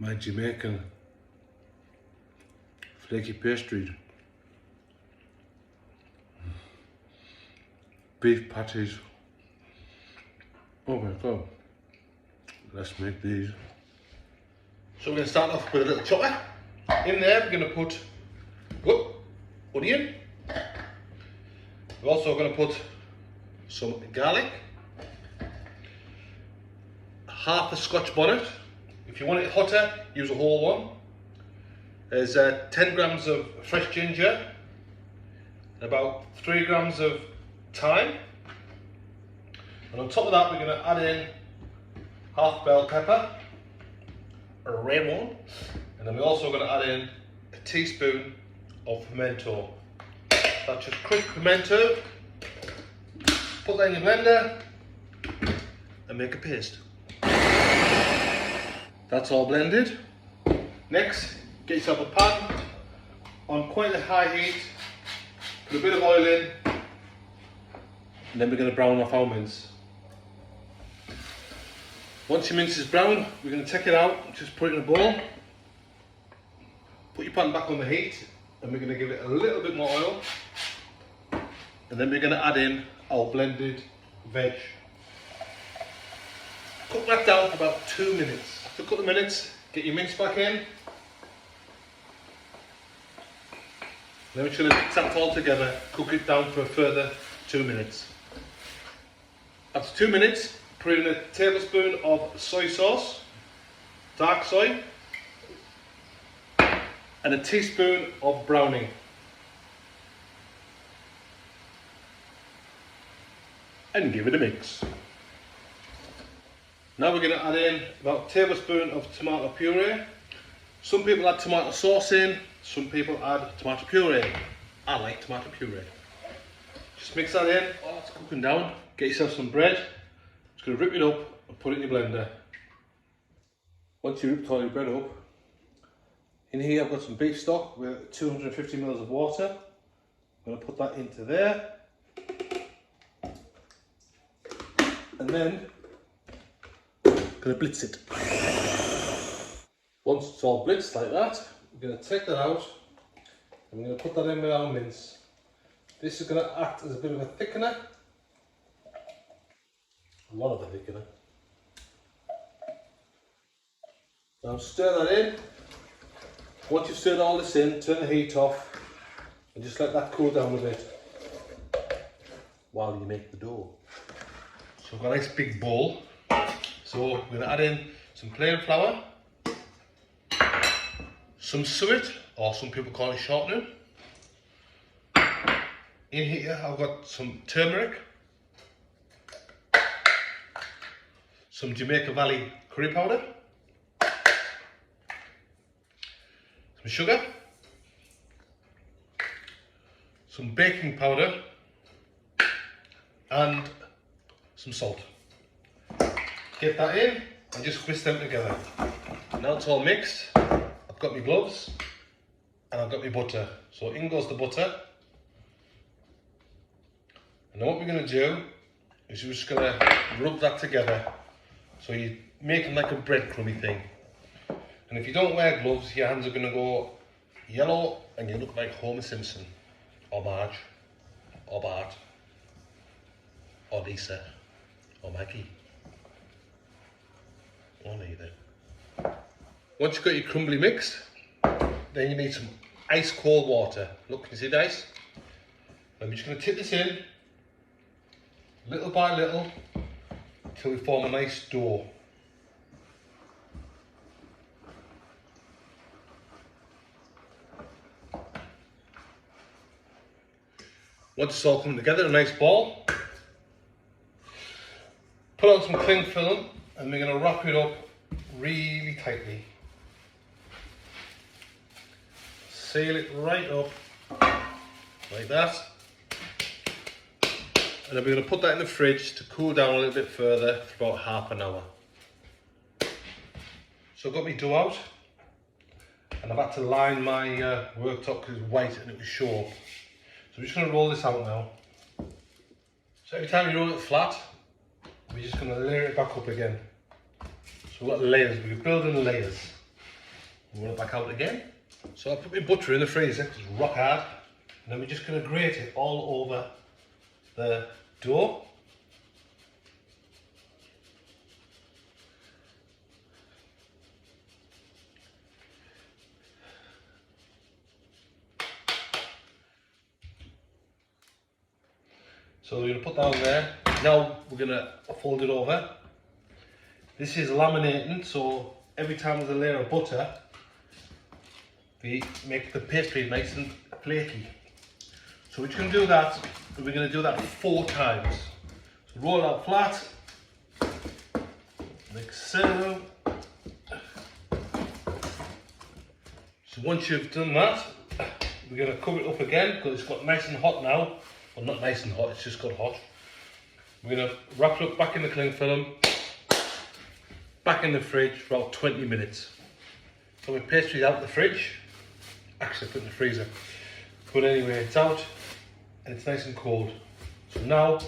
my Jamaican flaky pastry, beef patties. Oh my god, let's make these. So we're going to start off with a little chopper. In there we're going to put onion. We're also going to put some garlic, half a Scotch Bonnet. If you want it hotter, use a whole one. There's 10 grams of fresh ginger, about 3 grams of thyme, and on top of that we're going to add in half bell pepper, a red one, and then we're also going to add in a teaspoon of pimento. That's just crushed pimento. Put that in your blender and make a paste. That's all blended. Next, get yourself a pan on quite a high heat, put a bit of oil in, and then we're going to brown off our mince. Once your mince is brown, we're going to take it out, just put it in a bowl, put your pan back on the heat, and we're going to give it a little bit more oil, and then we're going to add in our blended veg. Cook that down for about 2 minutes. After a couple of minutes, get your mince back in. Then we're going to mix that all together, cook it down for a further 2 minutes. After 2 minutes, put in a tablespoon of soy sauce, dark soy, and a teaspoon of browning. And give it a mix. Now we're going to add in about a tablespoon of tomato puree. Some people add tomato sauce in, some people add tomato puree. I like tomato puree. Just mix that in. Oh, it's cooking down. Get yourself some bread. Just going to rip it up and put it in your blender. Once you ripped all your bread up, in here I've got some beef stock with 250 ml of water. I'm going to put that into there. And then I'm going to blitz it. Once it's all blitzed like that, we're going to take that out and we're going to put that in with our mince. This is going to act as a bit of a thickener. A lot of a thickener. Now stir that in. Once you've stirred all this in, turn the heat off and just let that cool down a bit while you make the dough. So I've got a nice big bowl. So we're going to add in some plain flour, some suet, or some people call it shortening. In here I've got some turmeric, some Jamaican Valley curry powder, some sugar, some baking powder, and some salt. Get that in and just whisk them together. Now it's all mixed. I've got my gloves and I've got my butter. So in goes the butter. And then what we're going to do is we're just going to rub that together. So you're making like a breadcrumby thing. And if you don't wear gloves, your hands are going to go yellow and you look like Homer Simpson, or Marge, or Bart, or Lisa, or Maggie, or neither. Once you've got your crumbly mixed, then you need some ice cold water. Look, can you see the ice? I'm just going to tip this in, little by little, until we form a nice dough. Once it's all come together, a nice ball, put on some cling film and we're going to wrap it up really tightly. Seal it right up like that. And then we're going to put that in the fridge to cool down a little bit further for about half an hour. So I've got my dough out and I've had to line my worktop because it was white and it was short. So I'm just going to roll this out now. So every time you roll it flat, we're just going to layer it back up again. So we've got layers, we're building layers. Roll it back out again. So I put my butter in the freezer because it's rock hard. And then we're just going to grate it all over the dough. So we're going to put that on there. Now we're going to fold it over. This is laminating, so every time there's a layer of butter, we make the pastry nice and flaky. So we're just going to do that, and we're going to do that 4 times. So roll it out flat, like so. So once you've done that, we're going to cover it up again because it's got nice and hot now. Well, not nice and hot, it's just got hot. We're going to wrap it up back in the cling film, back in the fridge for about 20 minutes. So my pastry's out the fridge, actually put in the freezer. But anyway, it's out and it's nice and cold. So now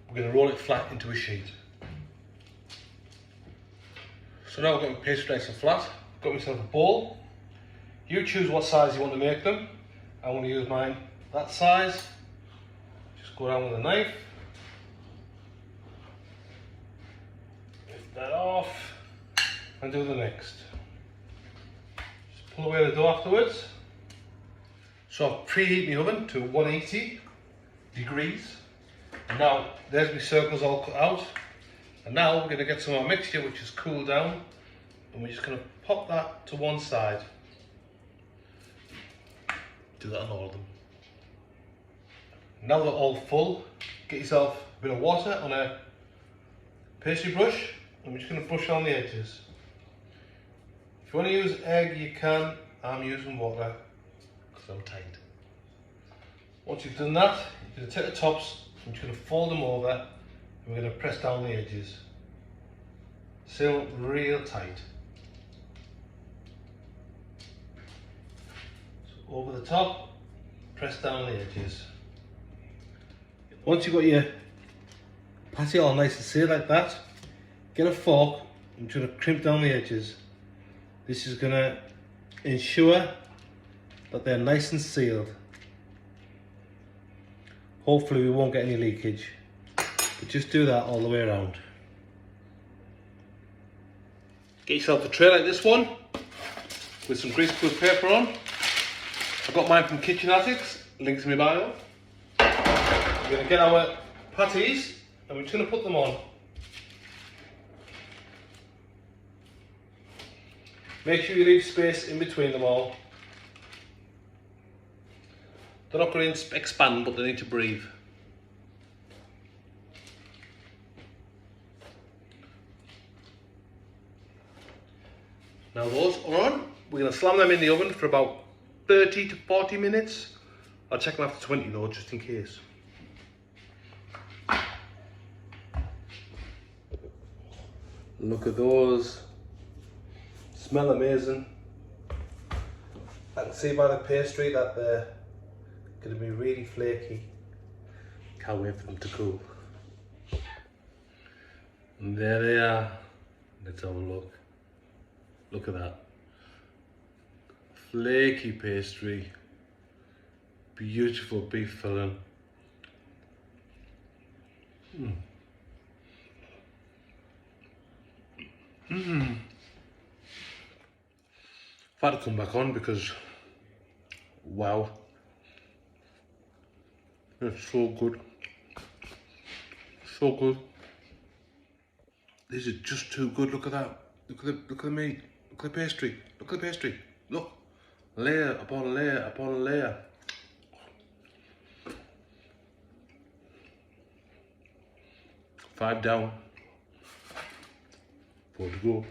we're going to roll it flat into a sheet. So now I've got my pastry nice and flat. Got myself a bowl. You choose what size you want to make them. I want to use mine that size. Just go down with a knife. Lift that off and do the next. Just pull away the dough afterwards. So I've preheated my oven to 180 degrees. And now there's my circles all cut out. And now we're going to get some of our mixture which is cooled down. And we're just going to pop that to one side. Do that on all of them. Now they're all full, get yourself a bit of water on a pastry brush. And we're just going to brush on the edges. If you want to use egg, you can. I'm using water because I'm tight. Once you've done that, you're going to take the tops and you're going to fold them over and we're going to press down the edges. Seal real tight. So over the top, press down the edges. Once you've got your patty all nice and sealed like that, get a fork and try to crimp down the edges. This is going to ensure that they're nice and sealed. Hopefully we won't get any leakage, but just do that all the way around. Get yourself a tray like this one with some greaseproof paper on. I got mine from Kitchen Attics, links in my bio. We're going to get our patties and we're just going to put them on. Make sure you leave space in between them all. They're not going to expand, but they need to breathe. Now those are on. We're going to slam them in the oven for about 30 to 40 minutes. I'll check them after 20 though, just in case. Look at those. Smell amazing. I can see by the pastry that they're going to be really flaky. Can't wait for them to cool. And there they are. Let's have a look. Look at that. Flaky pastry. Beautiful beef filling. I've had to come back on because, wow, it's so good, so good. This is just too good. Look at that. Look at the meat. Look at the pastry. Look at the pastry. Look, layer upon layer upon layer. Five down. 4 to go.